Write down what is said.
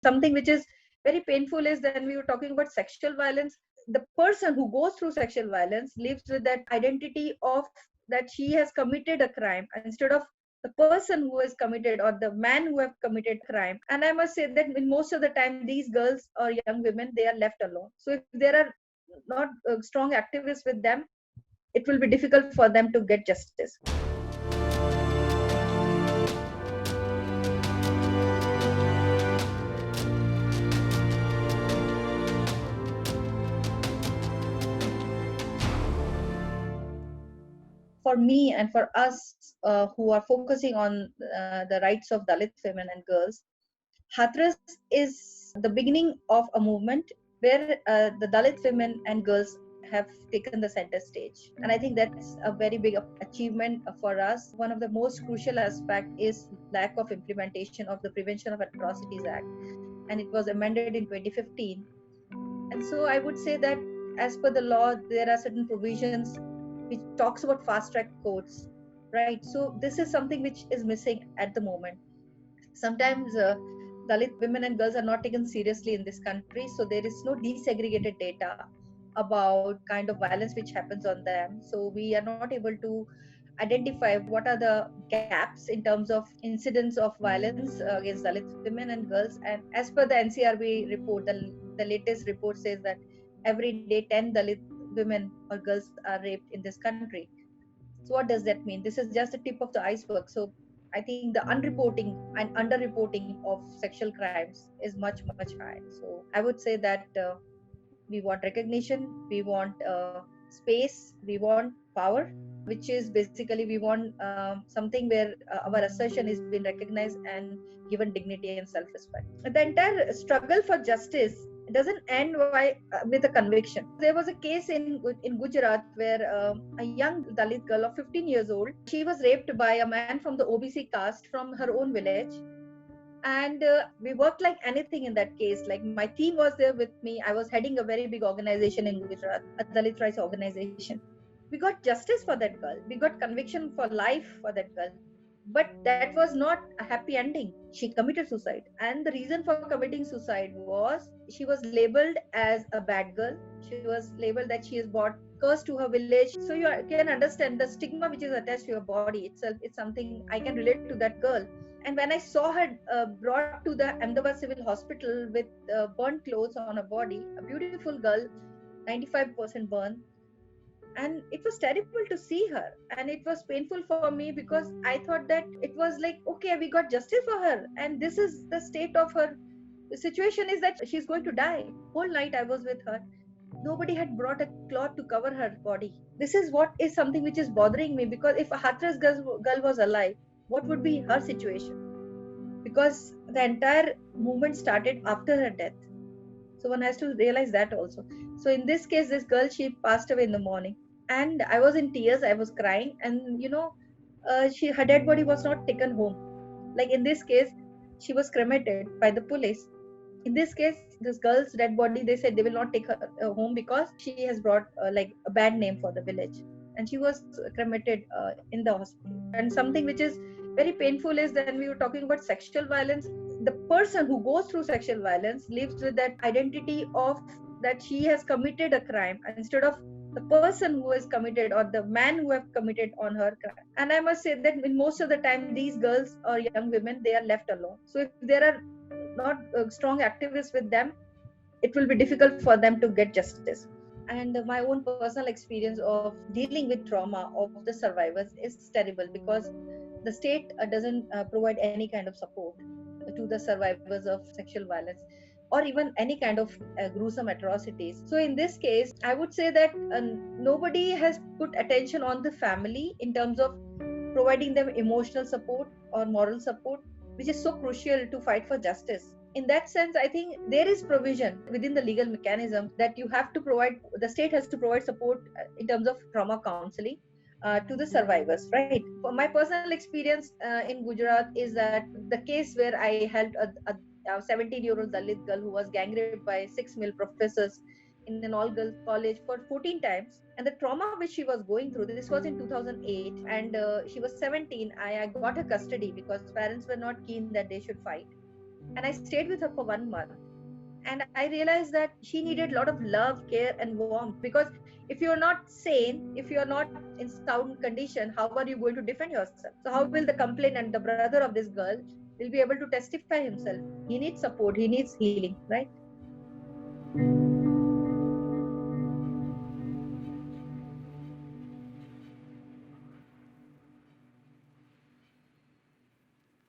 Something which is very painful is that when we were talking about sexual violence, the person who goes through sexual violence lives with that identity of that she has committed a crime instead of the person who has committed or the man who have committed crime. And I must say that in most of the time these girls or young women, they are left alone. So if there are not strong activists with them, it will be difficult for them to get justice. For me and for us who are focusing on the rights of Dalit women and girls, Hathras is the beginning of a movement where the Dalit women and girls have taken the center stage. And I think that's a very big achievement for us. One of the most crucial aspects is lack of implementation of the Prevention of Atrocities Act. And it was amended in 2015. And so I would say that as per the law, there are certain provisions which talks about fast track courts, right? So this is something which is missing at the moment. Sometimes Dalit women and girls are not taken seriously in this country, so there is no desegregated data about kind of violence which happens on them. So we are not able to identify what are the gaps in terms of incidents of violence against Dalit women and girls. And as per the NCRB report, the latest report says that every day 10 Dalit women or girls are raped in this country. So what does that mean? This is just the tip of the iceberg. So I think the unreporting and underreporting of sexual crimes is much high. So I would say that we want recognition, we want space, we want power, which is basically we want something where our assertion is being recognized and given dignity and self-respect. The entire struggle for justice doesn't end with a conviction. There was a case in Gujarat where a young Dalit girl of 15 years old, she was raped by a man from the OBC caste from her own village. And we worked like anything in that case. Like my team was there with me. I was heading a very big organization in Gujarat, a Dalit rights organization. We got justice for that girl. We got conviction for life for that girl. But that was not a happy ending. She committed suicide. And the reason for committing suicide was she was labeled as a bad girl. She was labeled that she is brought curse to her village. So you can understand the stigma which is attached to your body itself. It's something I can relate to that girl. And when I saw her brought to the Ahmedabad Civil Hospital with burnt clothes on her body, a beautiful girl, 95% burn, and it was terrible to see her. And it was painful for me because I thought that it was like, okay, we got justice for her, and this is the state of her. The situation is that she's going to die. Whole night I was with her. Nobody had brought a cloth to cover her body. This is what is something which is bothering me, because if a Hathras girl was alive, what would be her situation? Because the entire movement started after her death. So one has to realize that also. So in this case, this girl, she passed away in the morning, and I was in tears. I was crying, and her dead body was not taken home. Like in this case, she was cremated by the police. In this case, this girl's dead body, they said they will not take her home because she has brought like a bad name for the village, and she was cremated in the hospital. And something which is very painful is that when we were talking about sexual violence, the person who goes through sexual violence lives with that identity of that she has committed a crime instead of the person who has committed or the man who have committed on her crime. And I must say that in most of the time these girls or young women, they are left alone. So if there are not strong activists with them, it will be difficult for them to get justice. And my own personal experience of dealing with trauma of the survivors is terrible, because the state doesn't provide any kind of support to the survivors of sexual violence or even any kind of gruesome atrocities. So in this case, I would say that nobody has put attention on the family in terms of providing them emotional support or moral support, which is so crucial to fight for justice. In that sense, I think there is provision within the legal mechanism that you have to provide, the state has to provide support in terms of trauma counseling to the survivors, right? For my personal experience in Gujarat is that the case where I helped a 17-year-old Dalit girl who was gang raped by 6 male professors in an all-girls college for 14 times, and the trauma which she was going through. This was in 2008, and she was 17. I got her custody because parents were not keen that they should fight. And I stayed with her for 1 month. And I realized that she needed a lot of love, care, and warmth. Because if you're not sane, if you're not in sound condition, how are you going to defend yourself? So how will the complainant, the brother of this girl, will be able to testify himself? He needs support, he needs healing, right?